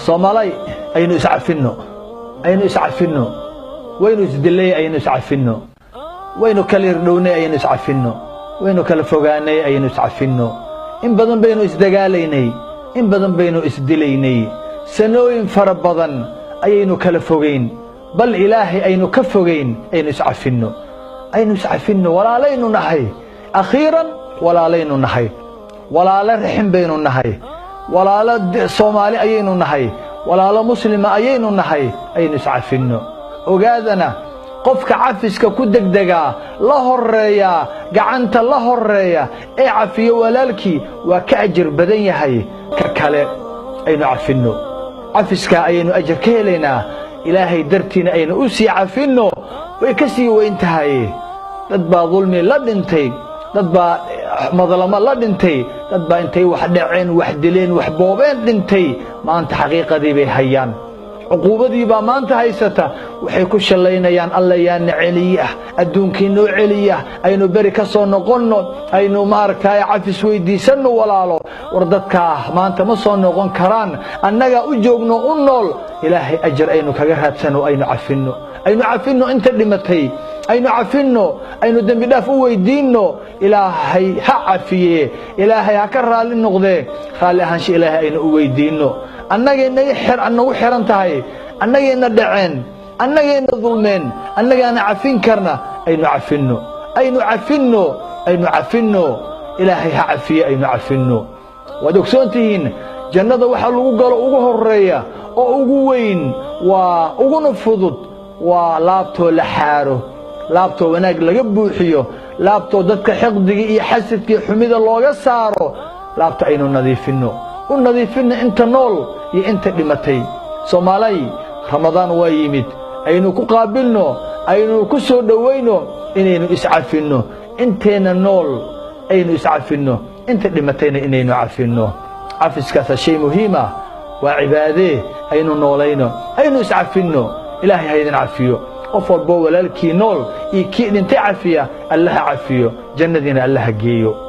Soomaali aynu iscafino waynu isdilay aynu iscafino waynu kala irdhownay aynu iscafino waynu kala fogaanay aynu iscafino in badan baynu isdagaalaynay in badan baynu isdilaynay sanooyin fara badan ayaynu kala fogeyn bal ilaahi aynu ka fogeyn aynu iscafino walaalaynu nahay akhiran walaalaynu nahay walaala rixin baynu nahay walaala Soomaali ayaynu nahay walaala muslima ayaynu nahay aynu iscafino ogaadana qofka cafiska ku degdega la horeeya gacanta la horeeya ee cafiyo walaalkii waa ka ajir badan yahay ka kale aynu cafino cafiska ayaynu ajir ka helaynaa ilaahay dartiina aynu u sii cafino way ka sii weyntahay dad baa dulmi la dhintay dad baa madalama la dhintay dad baa intay wax dhaceen wax dileen wax boobeen dhintay maanta xaqiiqadii bay hayaan عقوبتي با maanta haysata waxay ku shalaynayaan alla yaa naceliya adduunkiino celiya aynu bari ka soo noqonno aynu maarkay cafis weydiisano walaalo war dadka maanta ma soo noqon karaan annaga u joogno u nool ilaahay ajr aynu kaga raadsano aynu cafino inta dhimatay aynu cafino aynu dambi dhaaf u weydiino ilaahay ha cafiye ilaahay ha ka raali noqdee raali ahaansha ilaahay aynu u weydiino annagayna anagu xiran tahay annagayna dhaceen annagayna dulmeen annagana cafin karna aynu cafino ilaahay ha cafiye aynu cafino wad ogsoontihiin jannada waxa lagu galo ugu horeeya oo ugu weyn waa ugu fudud waa laabto la xaaro laabto wanaag laga buuxiyo laabto dadka xiqdiga iyo xasidka xumida looga saaro laabto aynu nadiifino inta nool iyo inta dhimatay Soomaali Ramadan waa yimid aynu ku qaabilno aynu ku soo dhaweyno inaynu iscafino inteena nool aynu iscafino inta dhimatayna inaynu cafino cafiskaas shay muhiim ah waa cibaade aynu noolayno aynu iscafino ilaahay haydin cafiyo qof walba walaalkii nool iyo kii dhintay cafiya Allah cafiyo jannadina Allah geeyo